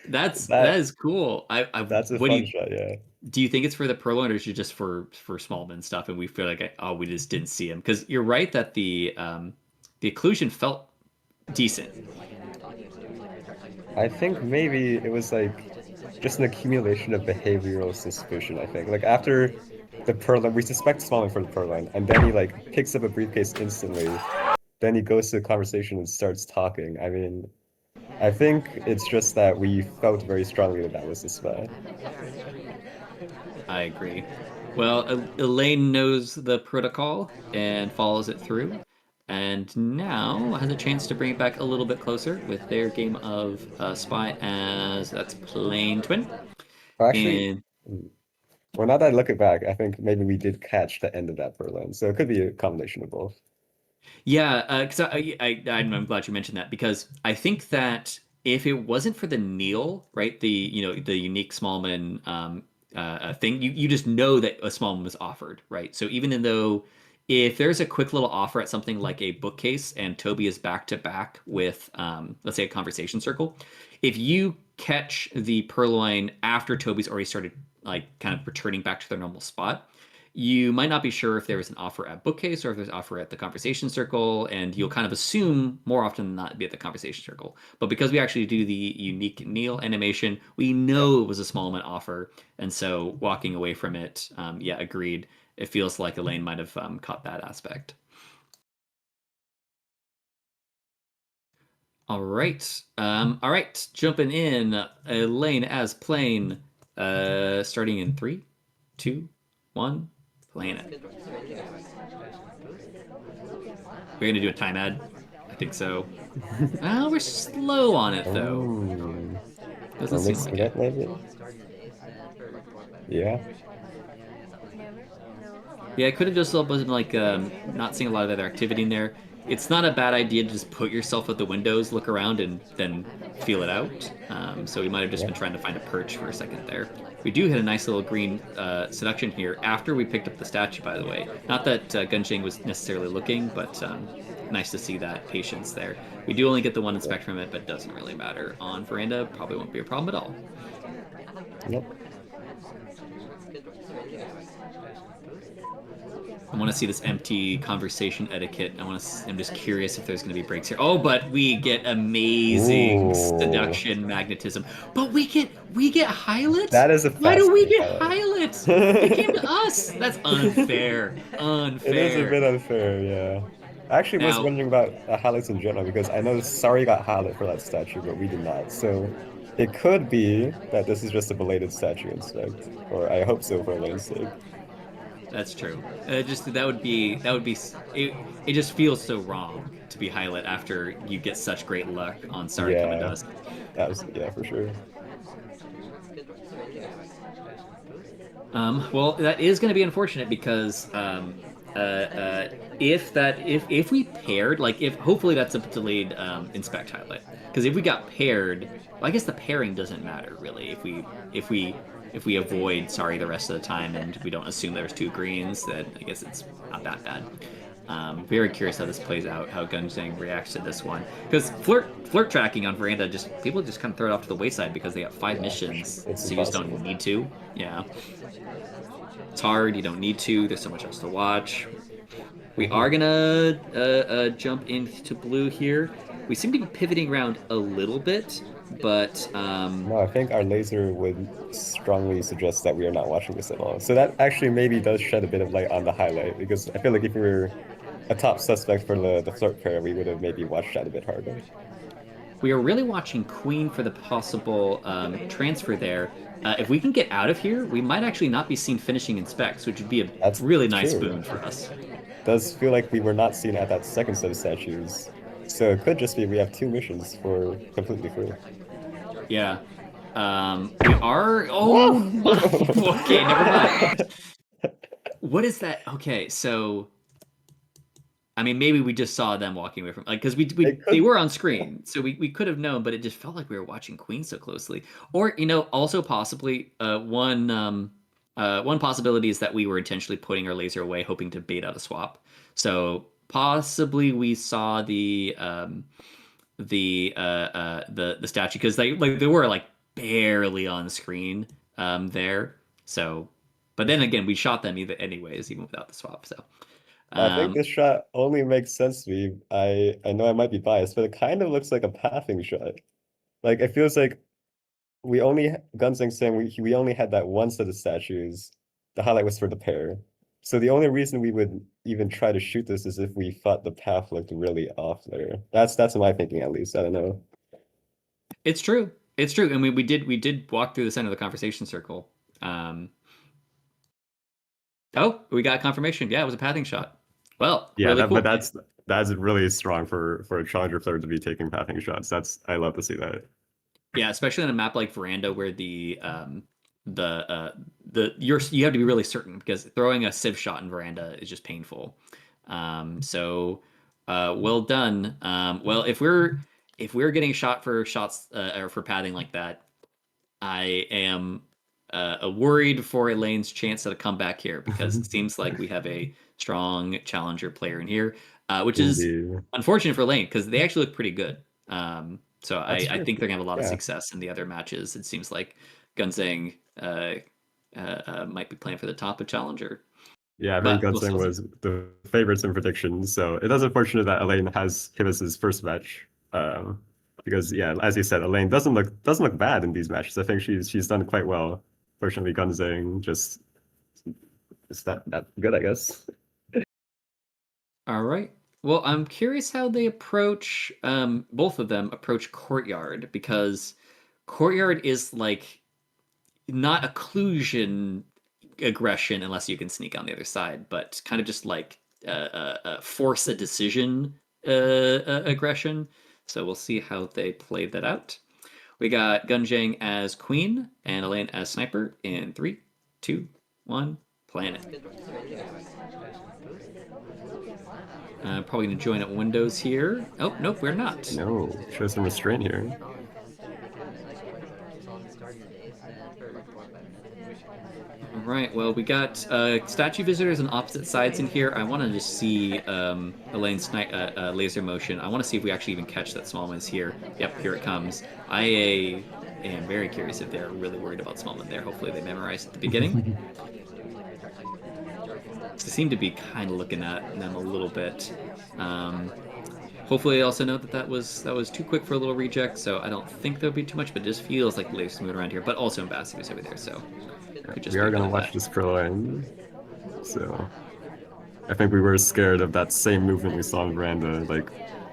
That That is cool. that's a What do fun you shot, yeah. do you think it's for the Purloin or is it just for Smallman stuff and we feel like oh we just didn't see him? Because you're right that the occlusion felt decent. I think maybe it was like just an accumulation of behavioral suspicion, I think. Like after the Purloin, we suspect Smallman for the Purloin, and then he like picks up a briefcase instantly. Then he goes to the conversation and starts talking. I mean, I think it's just that we felt very strongly that that was the spy. I agree. Well, Elaine knows the protocol and follows it through, and now has a chance to bring it back a little bit closer with their game of Spy as that's Plain Twin. Well, actually, And well, now that I look it back, I think maybe we did catch the end of that Purloin, so it could be a combination of both. yeah, because I'm glad you mentioned that because I think that if it wasn't for the Neil, right, the unique Smallman thing, you just know that a Smallman was offered, right? So even though if there's a quick little offer at something like a bookcase and Toby is back to back with let's say a conversation circle, if you catch the Purloin after Toby's already started like kind of returning back to their normal spot, you might not be sure if there was an offer at bookcase or if there's an offer at the conversation circle, and you'll kind of assume more often than not be at the conversation circle. But because we actually do the unique Neil animation, we know it was a Smallman offer, and so walking away from it, yeah, agreed. It feels like Elaine might have caught that aspect. All right. Jumping in, Elaine as Plane, starting in 3, 2, 1. Playing it. We're gonna do a time ad. I think so. Oh, we're slow on it though. Ooh. Doesn't Or seem mixing like it it. up, maybe? Yeah. Yeah, it could have just been like not seeing a lot of other activity in there. It's not a bad idea to just put yourself at the windows, look around, and then feel it out. So we might have just Yeah. been trying to find a perch for a second there. We do hit a nice little green seduction here after we picked up the statue, by the way. Not that Gunxang was necessarily looking, but nice to see that patience there. We do only get the one inspect from it, but it doesn't really matter. On Veranda, probably won't be a problem at all. Yep. I want to see this empty conversation etiquette. I'm just curious if there's going to be breaks here. Oh, but we get amazing Ooh. seduction magnetism. But we get highlights? That is a Why do we fascinating get highlight. highlights? It came to us. That's unfair. It is a Unfair. bit unfair, yeah. I actually was Now, wondering about highlights in general because I know Sari got highlight for that statue, but we did not. So it could be that this is just a belated statue inspect, or I hope so for Elaine's sake. that's true. Just that would be it just feels so wrong to be highlight after you get such great luck on Sorry Coming to Yeah, Us. that was yeah for sure. Well, that is going to be unfortunate because if we paired, like if hopefully that's a delayed inspect highlight, because if we got paired, well, I guess the pairing doesn't matter really. If we avoid sorry the rest of the time and we don't assume there's 2 greens, then I guess it's not that bad. Very curious how this plays out, how Gunxang reacts to this one. Because flirt tracking on Veranda, just people just kind of throw it off to the wayside because they got 5 Yeah, for sure. missions, It's so you just impossible. don't need to. Yeah. It's hard. You don't need to. There's so much else to watch. We are Mhm. gonna jump into blue here. We seem to be pivoting around a little bit, but No, I think our laser would strongly suggest that we are not watching this at all. So that actually maybe does shed a bit of light on the highlight because I feel like if we were a top suspect for the flirt pair, we would have maybe watched that a bit harder. we are really watching Queen for the possible transfer there. If we can get out of here, we might actually not be seen finishing in specs, which would be a That's really nice true. boon for us. Does feel like we were not seen at that second set of statues. So it could just be we have 2 missions for completely free. Yeah. We are. Oh, okay. Never mind. What is that? Okay, so I mean, maybe we just saw them walking away from like because It they could. were on screen, so we could have known, but it just felt like we were watching Queen so closely. Or also possibly one possibility is that we were intentionally putting our laser away, hoping to bait out a swap. So possibly we saw the statue because they were like barely on screen there. So, but then again, we shot them even without the swap. So. I think Um, this shot only makes sense to me. I know I might be biased, but it kind of looks like a pathing shot. Like it feels like Gunxang saying we only had that one set of statues. The highlight was for the pair. So the only reason we would even try to shoot this is if we thought the path looked really off there. That's my thinking at least. I don't know. It's true. It's true. And we did walk through the center of the conversation circle. Um, oh, we got confirmation. Yeah, it was a pathing shot. Well, Yeah, really that but cool. that's really strong for a challenger player to be taking pathing shots. I love to see that. Yeah, especially on a map like Veranda where the you have to be really certain because throwing a civ shot in Veranda is just painful. So well done. Well, if we're getting shot for shots or for padding like that, I am worried for Elaine's chance at a comeback here because it seems like we have a strong challenger player in here, which is Indeed. unfortunate for Elaine because they actually look pretty good. So That's I true. think they're gonna have a lot of Yeah. success in the other matches. It seems like Gunzang might be playing for the top of challenger, Yeah, I think but we'll Gunxang still see. was the favorites in predictions, so it is unfortunate that Elaine has him as his first match. Because yeah, as you said, Elaine doesn't look bad in these matches. I think she's done quite well. Fortunately, Gunxang just is that good, I guess. All right. Well, I'm curious how they approach both of them approach Courtyard because Courtyard is like not occlusion aggression unless you can sneak on the other side, but kind of just like force a decision aggression. So we'll see how they play that out. We got Gunjang as queen and Elaine as sniper in 3, 2, 1, planet. Probably gonna join at windows here. Oh, nope, we're not. No, show some restraint here. All right, well, we got statue visitors on opposite sides in here. I want to just see Elaine's laser motion. I want to see if we actually even catch that Smallman is here. Yep, here it comes. I am very curious if they're really worried about Smallman there. Hopefully they memorized at the beginning. They seem to be kind of looking at them a little bit. Hopefully they also know that that was too quick for a little reject, so I don't think there'll be too much, but it just feels like the laser's moving around here. But also Ambassador is over there, so could just We be are a bit gonna of watch that. this pro line. So I think we were scared of that same movement we saw in Veranda, like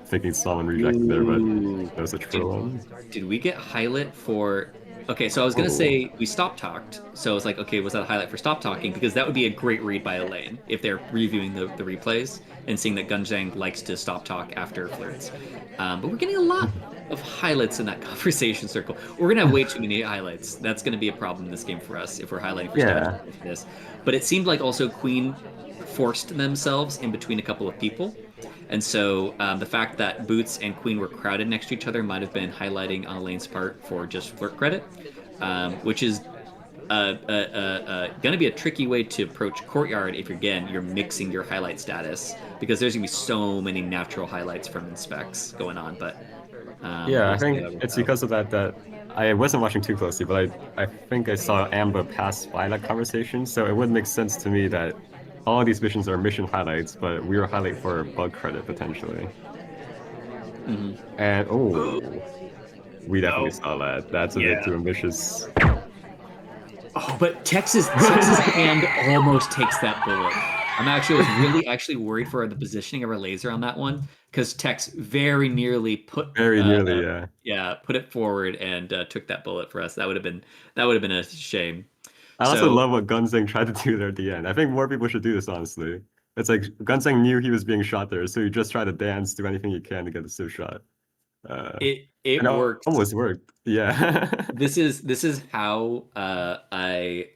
thinking Solomon rejected there, but Ooh. no such Did pro line. did we get highlight for Okay, so I was gonna Oh. say we stop talked. So it's like, okay, was that a highlight for stop talking? Because that would be a great read by Elaine if they're reviewing the replays and seeing that Gunjang likes to stop talk after flirts. But we're getting a lot of highlights in that conversation circle. We're gonna have way too many highlights. That's gonna be a problem in this game for us if we're highlighting for statues Yeah. for this. But it seemed like also Queen forced themselves in between a couple of people. And so the fact that Boots and Queen were crowded next to each other might have been highlighting on Elaine's part for just flirt credit, which is going to be a tricky way to approach Courtyard if, again, you're mixing your highlight status, because there's going to be so many natural highlights from inspects going on. But Yeah, I we'll see how think that works it's out. because of that I wasn't watching too closely, but I think I saw Amber pass by that conversation, so it would make sense to me that all of these missions are mission highlights, but we were highlight for bug credit potentially. Hmm. And oh, we definitely Oh, saw that. That's a bit yeah. too ambitious. Oh, but Texas's hand almost takes that bullet. I was really actually worried for the positioning of our laser on that one because Tex very nearly Very nearly, yeah. put it forward and took that bullet for us. That would have been a shame. I also So love what Gunzang tried to do there at the end. I think more people should do this, honestly. It's like Gunzang knew he was being shot there, so he just tried to dance, do anything he can to get the still shot. Uh, it It And it works. almost worked. Yeah. This is how I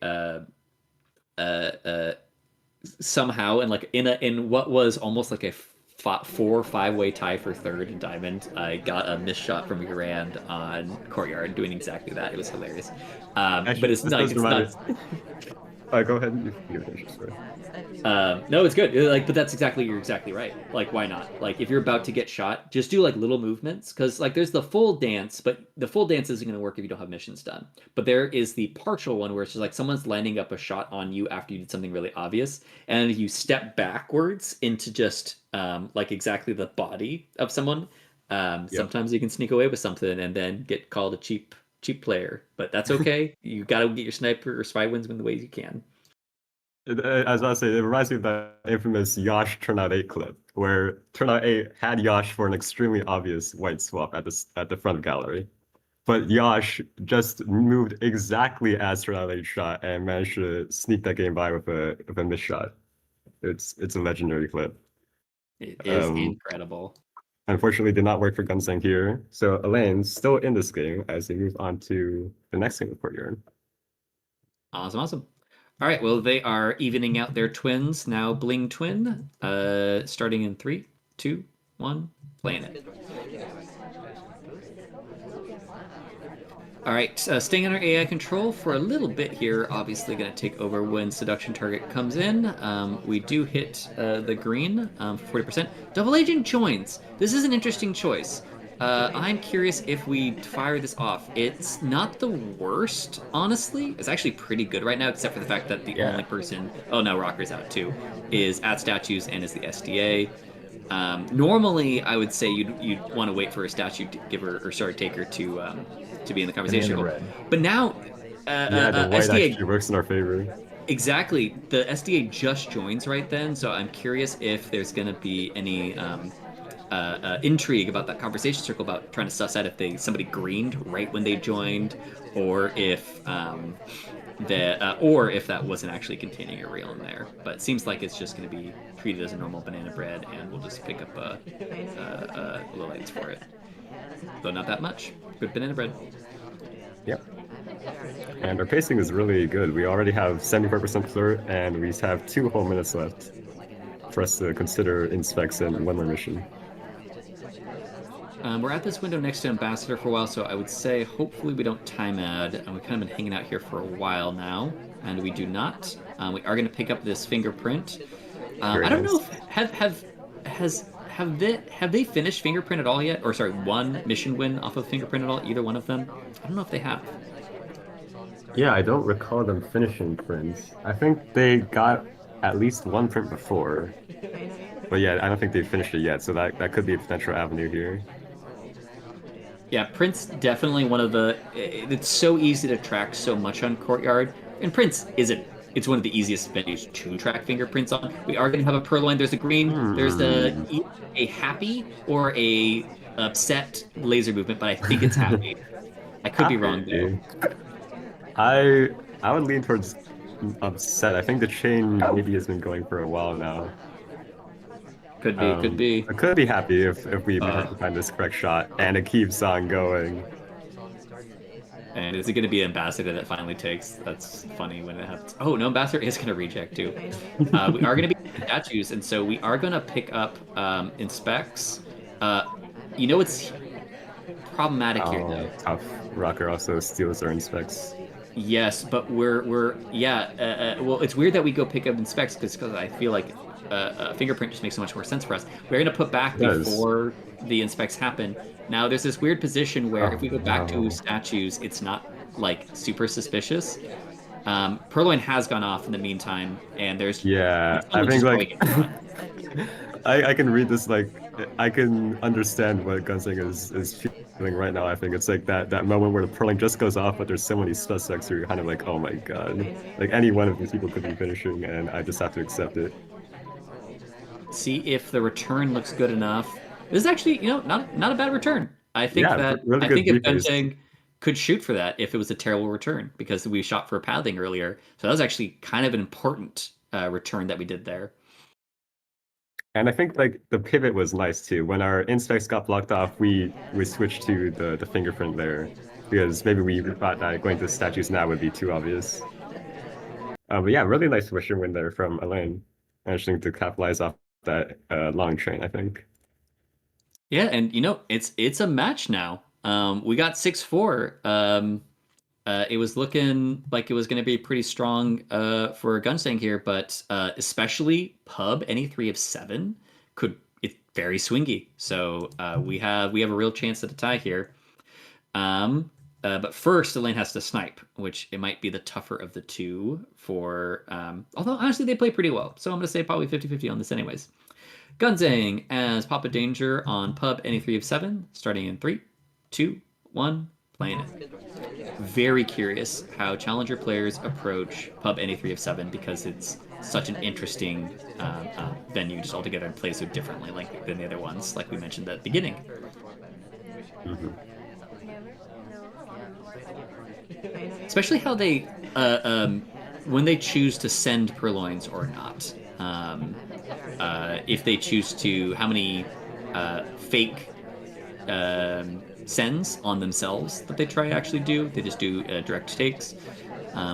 somehow in what was almost like a 4 or 5 way tie for third in diamond, I got a missed shot from Veranda on Courtyard doing exactly that. It was hilarious. But Actually, it's this like does it's remind not. me. Go ahead. You finish your story. No, it's good. Like, but you're exactly right. Like, why not? Like, if you're about to get shot, just do like little movements because like there's the full dance, but the full dance isn't going to work if you don't have missions done. But there is the partial one where it's just like someone's lining up a shot on you after you did something really obvious, and you step backwards into just like exactly the body of someone. Yep. Sometimes you can sneak away with something and then get called a cheap player, but that's okay. You got to get your sniper or spy wins in the ways you can. I was about to say, it reminds me of that infamous Yosh Turnout 8 clip, where Turnout 8 had Yosh for an extremely obvious white swap at the front gallery. But Yosh just moved exactly as Turnout 8 shot and managed to sneak that game by with a missed shot. It's a legendary clip. It is Um, incredible. Unfortunately, did not work for Gunxang here. So Elaine's still in this game as they move on to the next game of Courtyard. Awesome. All right, well, they are evening out their twins now. Bling twin. Starting in 3, 2, 1, playing it. All right, staying under AI control for a little bit here. Obviously, going to take over when seduction target comes in. We do hit the green for 40%. Double agent joins. This is an interesting choice. I'm curious if we fire this off. It's not the worst, honestly. It's actually pretty good right now, except for the fact that the only Yeah. person, oh no, Rocker's out too, is at statues and is the SDA. Normally, I would say you'd want to wait for a statue giver or sorry taker to be in the And the conversation circle. underbred. But now, Yeah, the white SDA actually works in our favor. exactly the SDA just joins right then. So I'm curious if there's going to be any intrigue about that conversation circle about trying to suss out if somebody greened right when they joined, or if or if that wasn't actually containing a rail in there. But it seems like it's just going to be treated as a normal banana bread, and we'll just pick up little lights for it. Though not that much. Good banana bread. Yep. And our pacing is really good. We already have 74% flirt, and we have 2 whole minutes left for us to consider inspects and one more mission. We're at this window next to Ambassador for a while, so I would say hopefully we don't time add. And we've kind of been hanging out here for a while now, and we do not. We are going to pick up this fingerprint. Very I don't know nice. if have they finished fingerprint at all yet? Or sorry, one mission win off of fingerprint at all? Either one of them? I don't know if they have. Yeah, I don't recall them finishing prints. I think they got at least one print before. But yeah, I don't think they finished it yet, so that could be a potential avenue here. Yeah, Prince definitely one of the. It's so easy to track so much on Courtyard, and Prince isn't. It's one of the easiest venues to track fingerprints on. We are going to have a Purloin. There's a green. There's Hmm. a happy or a upset laser movement, but I think it's happy. I could be wrong though. Happy. I I would lean towards upset. I think the chain maybe has been going for a while now. Could be. Could be. I could be happy if we manage Uh, to find this correct shot and it keeps on going. and is it going to be Ambassador that finally takes? That's funny when it happens. Oh no, Ambassador is going to reject too. We are going to be statues, and so we are going to pick up inspects. It's problematic here Oh, though. tough. Rocker also steals our inspects. Yes, but we're yeah. Well, it's weird that we go pick up inspects because I feel like fingerprint just makes so much more sense for us. We're gonna put back It does. before the inspects happen. Now there's this weird position where if Oh we go back to no. statues, it's not like super suspicious. Purloin has gone off in the meantime, and Yeah, I someone's think just probably like getting shot. I can read this like I can understand what Gunsling is feeling right now. I think it's like that moment where the purling just goes off, but there's so many suspects who are kind of like, oh my God. Like any one of these people could be finishing and I just have to accept it. See if the return looks good enough. This is actually, not a bad return. Yeah, really I good think if reface. Gunxang could shoot for that, if it was a terrible return, because we shot for a pathing earlier, so that was actually kind of an important return that we did there. And I think like the pivot was nice too. When our inspects got blocked off, we switched to the fingerprint layer because maybe we thought that going to statues now would be too obvious. But yeah, really nice Wisher win there from Elaine. Managing to capitalize off that long train, I think. Yeah, and it's a match now. We got 6-4. It was looking like it was going to be pretty strong for Gunxang here, but especially Pub any 3 of 7 could it's very swingy. So we have a real chance at a tie here. But first, Elaine has to snipe, which it might be the tougher of the two for. Although honestly, they play pretty well, so I'm going to say probably 50-50 on this, anyways. Gunxang as Papa Danger on Pub any 3 of 7, starting in 3, 2, 1, playing it. Very curious how Challenger players approach Pub any 3 of 7 because it's such an interesting venue just altogether and plays so differently like than the other ones, like we mentioned at the beginning. Mhm. Especially how they when they choose to send purloins or not. If they choose to, how many fake sends on themselves that they try to actually do. They just do direct takes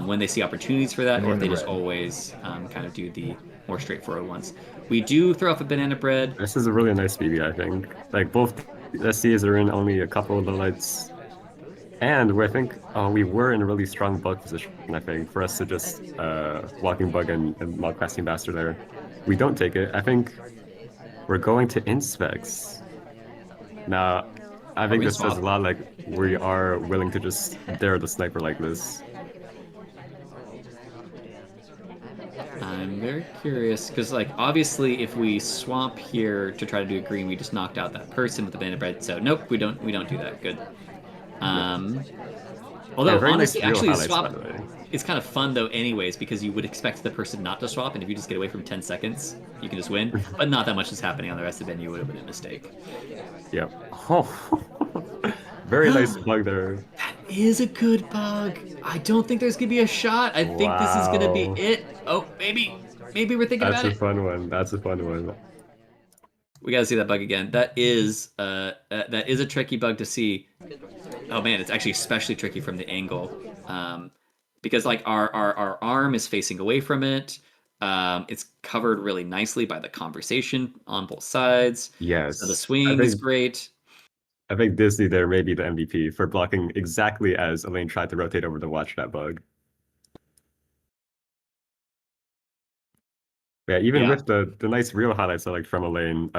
when they see opportunities for that, or Banana if they just bread. always kind of do the more straightforward ones. We do throw off a banana bread. This is a really nice BB, I think. Like both SCs are in only a couple of the lights. And I think we were in a really strong bug position, I think, for us to just walking bug and mod-casting bastard there. We don't take it. I think we're going to inspects. Now, I Are we think gonna this says a swap? lot like we are willing to just dare the sniper like this. I'm very curious because, like, obviously, if we swap here to try to do a green, we just knocked out that person with the banana bread. So nope, we don't. We don't do that. Good. Yep. Um, And Although very nice honestly, real actually, the highlights, by swap the way. is kind of fun though, anyways, because you would expect the person not to swap, and if you just get away from 10 seconds, you can just win. But not that much is happening on the rest of the venue. It would have been a mistake. Yep. Oh, very nice bug there. That is a good bug. I don't think there's gonna be a shot. I think this is gonna be Wow. it. Oh, maybe we're thinking That's about a it. fun one. That's a fun one. We gotta see that bug again. That is a tricky bug to see. Oh man, it's actually especially tricky from the angle, because like our arm is facing away from it. It's covered really nicely by the conversation on both sides. So the Yes. swinging is great. I think Disney there may be the MVP for blocking exactly as Elaine tried to rotate over to watch that bug. Yeah, even Yeah. with the nice real highlights I like from Elaine,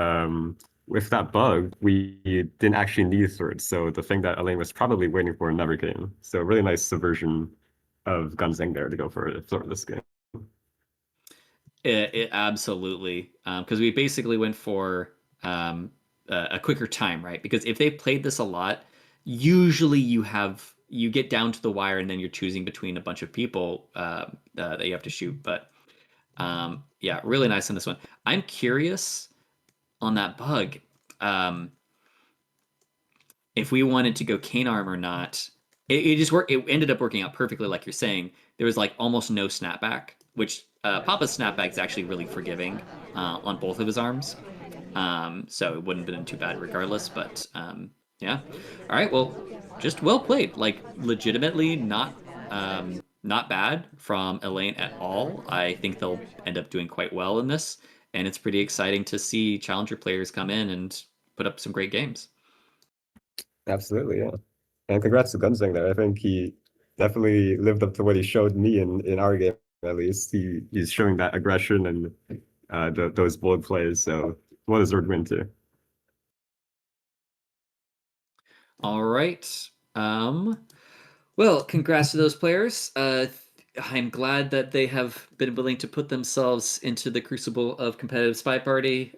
with that bug, we didn't actually need thirds. So the thing that Elaine was probably waiting for never came. So really nice subversion of Gunxang there to go for a third this game. It absolutely, because we basically went for a quicker time, right? Because if they played this a lot, usually you get down to the wire and then you're choosing between a bunch of people that you have to shoot. But yeah, really nice on this one. I'm curious on that bug, um, if we wanted to go cane arm or not. It just worked. It ended up working out perfectly, like you're saying. There was like almost no snapback, which Papa's snapback is actually really forgiving on both of his arms. So it wouldn't have been too bad regardless. But yeah, all right. Well, just well played. Like legitimately not bad from Elaine at all. I think they'll end up doing quite well in this, and it's pretty exciting to see challenger players come in and put up some great games. Absolutely, yeah. And congrats to Gunxang there. I think he definitely lived up to what he showed me in our game, at least. He's showing that aggression and those bold plays. So well deserved win too. All right. Well, congrats to those players. I'm glad that they have been willing to put themselves into the crucible of competitive SpyParty.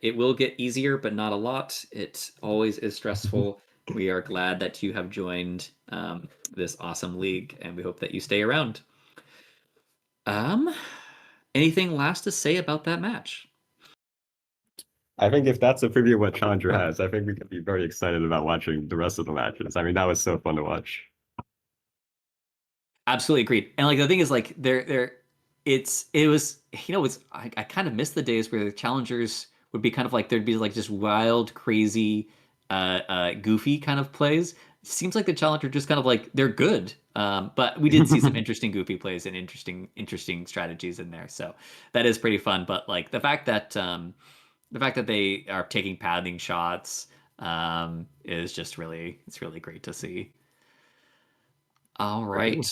It will get easier, but not a lot. It always is stressful. We are glad that you have joined this awesome league, and we hope that you stay around. Um, Anything last to say about that match? I think if that's a preview of what Challenger has, I think we could be very excited about watching the rest of the matches. I mean, that was so fun to watch. Absolutely agreed. And like the thing is, like it was, I kind of miss the days where the challengers would be kind of like there'd be like just wild, crazy, goofy kind of plays. Seems like the Challenger just kind of like they're good, but we did see some interesting goofy plays and interesting strategies in there. So that is pretty fun. But like the fact that they are taking pathing shots is just really it's really great to see. All right.